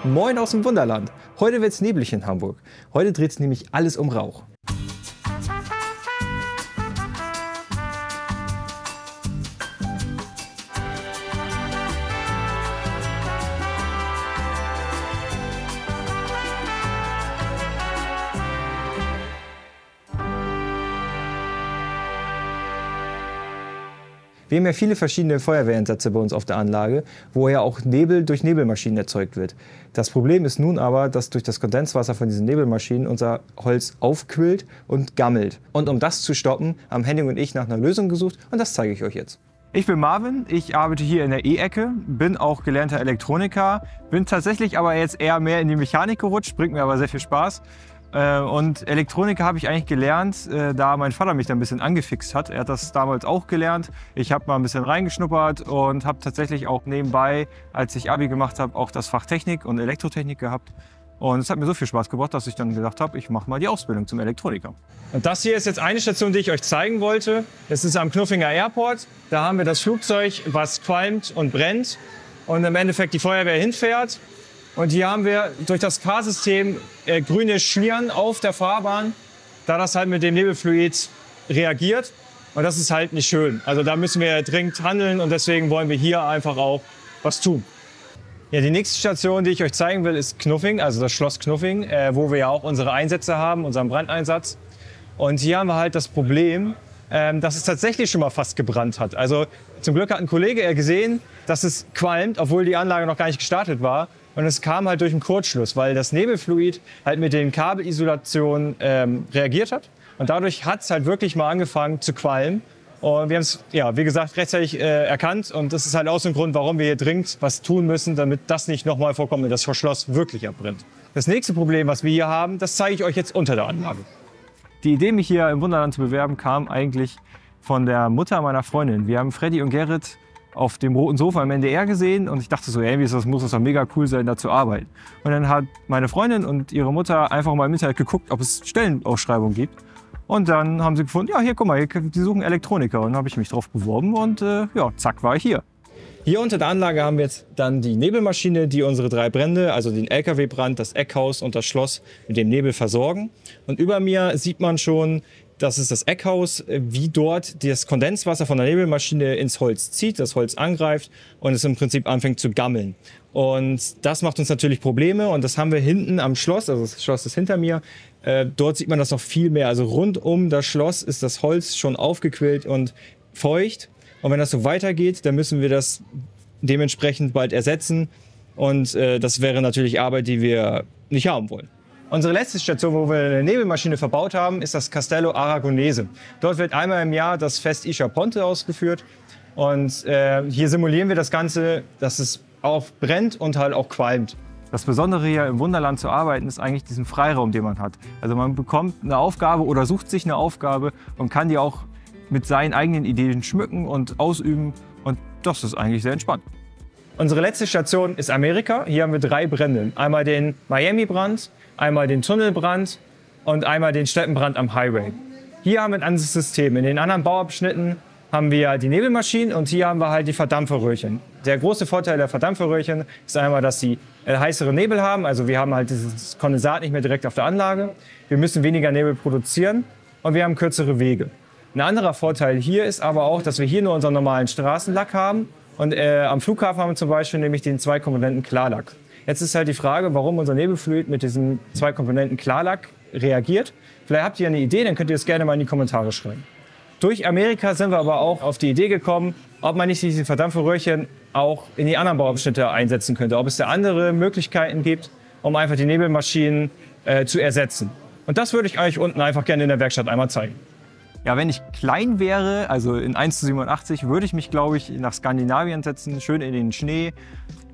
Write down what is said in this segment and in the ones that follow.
Moin aus dem Wunderland. Heute wird's neblig in Hamburg. Heute dreht sich nämlich alles um Rauch. Wir haben ja viele verschiedene Feuerwehreinsätze bei uns auf der Anlage, wo ja auch Nebel durch Nebelmaschinen erzeugt wird. Das Problem ist nun aber, dass durch das Kondenswasser von diesen Nebelmaschinen unser Holz aufquillt und gammelt. Und um das zu stoppen, haben Henning und ich nach einer Lösung gesucht und das zeige ich euch jetzt. Ich bin Marvin, ich arbeite hier in der E-Ecke, bin auch gelernter Elektroniker, bin tatsächlich aber jetzt eher mehr in die Mechanik gerutscht, bringt mir aber sehr viel Spaß. Und Elektroniker habe ich eigentlich gelernt, da mein Vater mich da ein bisschen angefixt hat. Er hat das damals auch gelernt. Ich habe mal ein bisschen reingeschnuppert und habe tatsächlich auch nebenbei, als ich Abi gemacht habe, auch das Fach Technik und Elektrotechnik gehabt. Und es hat mir so viel Spaß gebracht, dass ich dann gedacht habe, ich mache mal die Ausbildung zum Elektroniker. Und das hier ist jetzt eine Station, die ich euch zeigen wollte. Das ist am Knuffinger Airport. Da haben wir das Flugzeug, was qualmt und brennt und im Endeffekt die Feuerwehr hinfährt. Und hier haben wir durch das K-System grüne Schlieren auf der Fahrbahn, da das halt mit dem Nebelfluid reagiert. Und das ist halt nicht schön. Also da müssen wir dringend handeln und deswegen wollen wir hier einfach auch was tun. Ja, die nächste Station, die ich euch zeigen will, ist Knuffing, also das Schloss Knuffing, wo wir ja auch unsere Einsätze haben, unseren Brandeinsatz. Und hier haben wir halt das Problem, dass es tatsächlich schon mal fast gebrannt hat. Also zum Glück hat ein Kollege gesehen, dass es qualmt, obwohl die Anlage noch gar nicht gestartet war. Und es kam halt durch einen Kurzschluss, weil das Nebelfluid halt mit den Kabelisolationen reagiert hat. Und dadurch hat es halt wirklich mal angefangen zu qualmen. Und wir haben es, ja, wie gesagt, rechtzeitig erkannt. Und das ist halt auch so ein Grund, warum wir hier dringend was tun müssen, damit das nicht nochmal vorkommt und das Schloss wirklich abbrennt. Das nächste Problem, was wir hier haben, das zeige ich euch jetzt unter der Anlage. Die Idee, mich hier im Wunderland zu bewerben, kam eigentlich von der Mutter meiner Freundin. Wir haben Freddy und Gerrit auf dem roten Sofa im NDR gesehen und ich dachte so, ey, muss das doch mega cool sein, da zu arbeiten. Und dann hat meine Freundin und ihre Mutter einfach mal im Internet geguckt, ob es Stellenausschreibungen gibt. Und dann haben sie gefunden, ja, hier, guck mal, die suchen Elektroniker. Und dann habe ich mich drauf beworben und ja, zack, war ich hier. Hier unter der Anlage haben wir jetzt dann die Nebelmaschine, die unsere 3 Brände, also den LKW-Brand, das Eckhaus und das Schloss mit dem Nebel versorgen. Und über mir sieht man schon, das ist das Eckhaus, wie dort das Kondenswasser von der Nebelmaschine ins Holz zieht, das Holz angreift und es im Prinzip anfängt zu gammeln. Und das macht uns natürlich Probleme und das haben wir hinten am Schloss, also das Schloss ist hinter mir. Dort sieht man das noch viel mehr. Also rund um das Schloss ist das Holz schon aufgequillt und feucht. Und wenn das so weitergeht, dann müssen wir das dementsprechend bald ersetzen. Und das wäre natürlich Arbeit, die wir nicht haben wollen. Unsere letzte Station, wo wir eine Nebelmaschine verbaut haben, ist das Castello Aragonese. Dort wird einmal im Jahr das Fest Isha Ponte ausgeführt. Und hier simulieren wir das Ganze, dass es auch brennt und halt auch qualmt. Das Besondere hier im Wunderland zu arbeiten, ist eigentlich diesen Freiraum, den man hat. Also man bekommt eine Aufgabe oder sucht sich eine Aufgabe und kann die auch mit seinen eigenen Ideen schmücken und ausüben. Und das ist eigentlich sehr entspannt. Unsere letzte Station ist Amerika. Hier haben wir 3 Brände. Einmal den Miami-Brand, einmal den Tunnelbrand und einmal den Städtenbrand am Highway. Hier haben wir ein anderes System. In den anderen Bauabschnitten haben wir die Nebelmaschinen und hier haben wir halt die Verdampferröhrchen. Der große Vorteil der Verdampferröhrchen ist einmal, dass sie heißere Nebel haben. Also wir haben halt dieses Kondensat nicht mehr direkt auf der Anlage. Wir müssen weniger Nebel produzieren und wir haben kürzere Wege. Ein anderer Vorteil hier ist aber auch, dass wir hier nur unseren normalen Straßenlack haben und am Flughafen haben wir zum Beispiel nämlich den 2-Komponenten Klarlack. Jetzt ist halt die Frage, warum unser Nebelfluid mit diesem 2-Komponenten Klarlack reagiert. Vielleicht habt ihr eine Idee, dann könnt ihr das gerne mal in die Kommentare schreiben. Durch Amerika sind wir aber auch auf die Idee gekommen, ob man nicht diese Verdampferröhrchen auch in die anderen Bauabschnitte einsetzen könnte. Ob es da andere Möglichkeiten gibt, um einfach die Nebelmaschinen zu ersetzen. Und das würde ich euch unten einfach gerne in der Werkstatt einmal zeigen. Ja, wenn ich klein wäre, also in 1:87, würde ich mich, glaube ich, nach Skandinavien setzen, schön in den Schnee,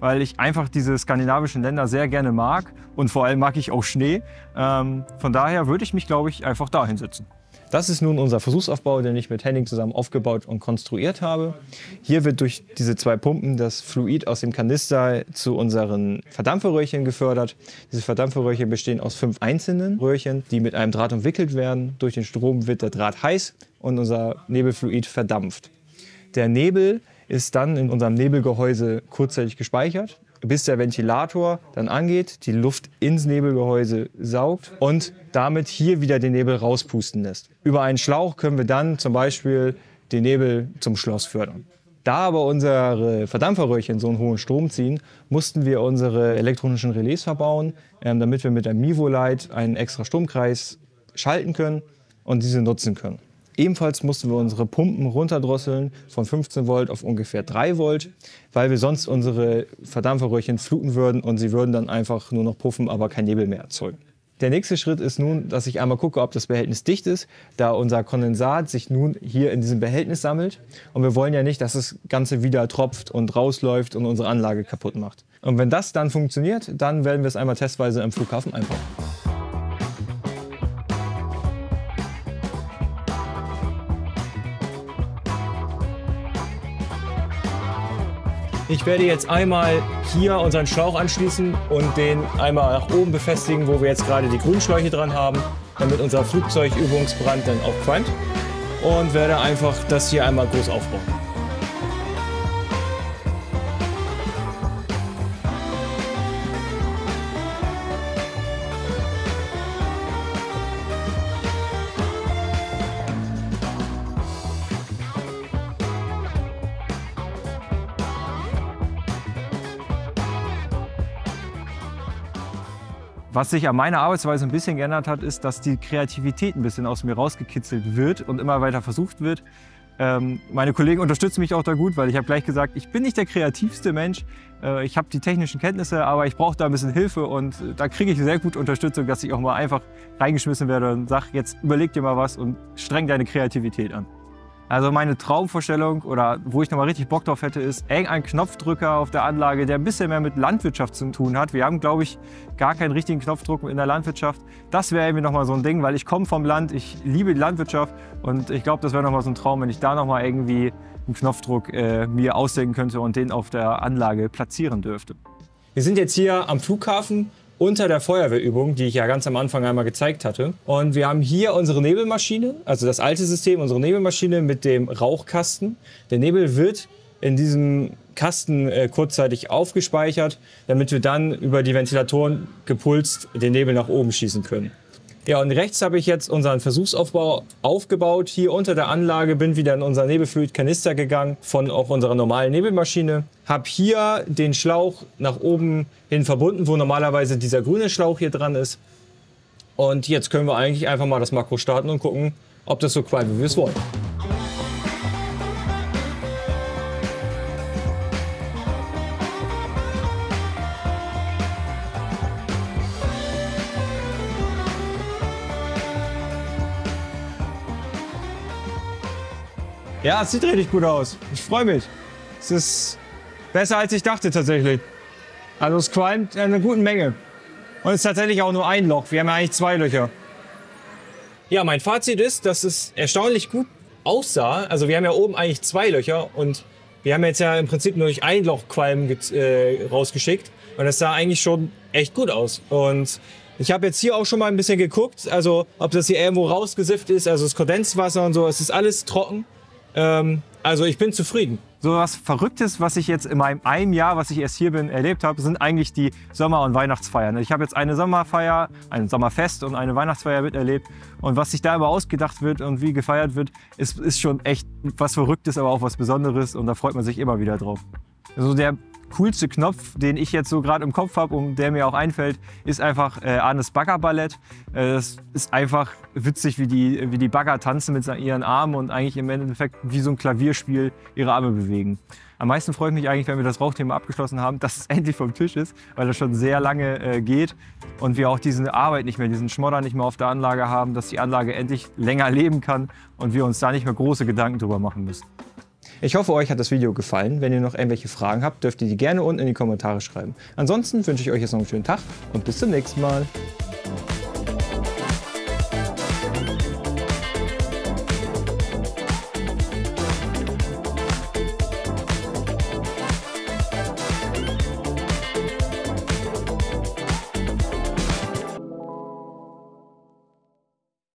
weil ich einfach diese skandinavischen Länder sehr gerne mag und vor allem mag ich auch Schnee. Von daher würde ich mich, glaube ich, einfach da hinsetzen. Das ist nun unser Versuchsaufbau, den ich mit Henning zusammen aufgebaut und konstruiert habe. Hier wird durch diese 2 Pumpen das Fluid aus dem Kanister zu unseren Verdampferröhrchen gefördert. Diese Verdampferröhrchen bestehen aus 5 einzelnen Röhrchen, die mit einem Draht umwickelt werden. Durch den Strom wird der Draht heiß und unser Nebelfluid verdampft. Der Nebel ist dann in unserem Nebelgehäuse kurzzeitig gespeichert bis der Ventilator dann angeht, die Luft ins Nebelgehäuse saugt und damit hier wieder den Nebel rauspusten lässt. Über einen Schlauch können wir dann zum Beispiel den Nebel zum Schloss fördern. Da aber unsere Verdampferröhrchen so einen hohen Strom ziehen, mussten wir unsere elektronischen Relais verbauen, damit wir mit einem Mivolite einen extra Stromkreis schalten können und diese nutzen können. Ebenfalls mussten wir unsere Pumpen runterdrosseln von 15 Volt auf ungefähr 3 Volt, weil wir sonst unsere Verdampferröhrchen fluten würden und sie würden dann einfach nur noch puffen, aber kein Nebel mehr erzeugen. Der nächste Schritt ist nun, dass ich einmal gucke, ob das Behältnis dicht ist, da unser Kondensat sich nun hier in diesem Behältnis sammelt. Und wir wollen ja nicht, dass das Ganze wieder tropft und rausläuft und unsere Anlage kaputt macht. Und wenn das dann funktioniert, dann werden wir es einmal testweise am Flughafen einbauen. Ich werde jetzt einmal hier unseren Schlauch anschließen und den einmal nach oben befestigen, wo wir jetzt gerade die Grünschläuche dran haben, damit unser Flugzeugübungsbrand dann auch qualmt. Und werde einfach das hier einmal groß aufbauen. Was sich an meiner Arbeitsweise ein bisschen geändert hat, ist, dass die Kreativität ein bisschen aus mir rausgekitzelt wird und immer weiter versucht wird. Meine Kollegen unterstützen mich auch da gut, weil ich habe gleich gesagt, ich bin nicht der kreativste Mensch. Ich habe die technischen Kenntnisse, aber ich brauche da ein bisschen Hilfe und da kriege ich sehr gut Unterstützung, dass ich auch mal einfach reingeschmissen werde und sage, jetzt überleg dir mal was und streng deine Kreativität an. Also meine Traumvorstellung oder wo ich nochmal richtig Bock drauf hätte, ist irgendein Knopfdrücker auf der Anlage, der ein bisschen mehr mit Landwirtschaft zu tun hat. Wir haben, glaube ich, gar keinen richtigen Knopfdruck in der Landwirtschaft. Das wäre irgendwie nochmal so ein Ding, weil ich komme vom Land, ich liebe die Landwirtschaft und ich glaube, das wäre nochmal so ein Traum, wenn ich da nochmal irgendwie einen Knopfdruck mir ausdenken könnte und den auf der Anlage platzieren dürfte. Wir sind jetzt hier am Flughafen unter der Feuerwehrübung, die ich ja ganz am Anfang einmal gezeigt hatte. Und wir haben hier unsere Nebelmaschine, also das alte System, unsere Nebelmaschine mit dem Rauchkasten. Der Nebel wird in diesem Kasten kurzzeitig aufgespeichert, damit wir dann über die Ventilatoren gepulst den Nebel nach oben schießen können. Ja, und rechts habe ich jetzt unseren Versuchsaufbau aufgebaut. Hier unter der Anlage bin wieder in unser Nebelfluidkanister gegangen von auch unserer normalen Nebelmaschine. Habe hier den Schlauch nach oben hin verbunden, wo normalerweise dieser grüne Schlauch hier dran ist. Und jetzt können wir eigentlich einfach mal das Makro starten und gucken, ob das so qualmt, wie wir es wollen. Ja, es sieht richtig gut aus. Ich freue mich. Es ist besser, als ich dachte tatsächlich. Also es qualmt in einer guten Menge. Und es ist tatsächlich auch nur ein Loch. Wir haben ja eigentlich 2 Löcher. Ja, mein Fazit ist, dass es erstaunlich gut aussah. Also wir haben ja oben eigentlich 2 Löcher und wir haben jetzt ja im Prinzip nur durch ein Loch Qualm rausgeschickt. Und das sah eigentlich schon echt gut aus. Und ich habe jetzt hier auch schon mal ein bisschen geguckt, also ob das hier irgendwo rausgesifft ist, also das Kondenswasser und so. Es ist alles trocken. Also ich bin zufrieden. So was Verrücktes, was ich jetzt in meinem einem Jahr, was ich erst hier bin, erlebt habe, sind eigentlich die Sommer- und Weihnachtsfeiern. Ich habe jetzt eine Sommerfeier, ein Sommerfest und eine Weihnachtsfeier miterlebt. Und was sich da immer ausgedacht wird und wie gefeiert wird, ist schon echt was Verrücktes, aber auch was Besonderes. Und da freut man sich immer wieder drauf. Also der coolste Knopf, den ich jetzt so gerade im Kopf habe und der mir auch einfällt, ist einfach Arnes Baggerballett. Das ist einfach witzig, wie die Bagger tanzen mit ihren Armen und eigentlich im Endeffekt wie so ein Klavierspiel ihre Arme bewegen. Am meisten freue ich mich eigentlich, wenn wir das Rauchthema abgeschlossen haben, dass es endlich vom Tisch ist, weil das schon sehr lange geht und wir auch diese Arbeit nicht mehr, diesen Schmodder nicht mehr auf der Anlage haben, dass die Anlage endlich länger leben kann und wir uns da nicht mehr große Gedanken drüber machen müssen. Ich hoffe, euch hat das Video gefallen. Wenn ihr noch irgendwelche Fragen habt, dürft ihr die gerne unten in die Kommentare schreiben. Ansonsten wünsche ich euch jetzt noch einen schönen Tag und bis zum nächsten Mal.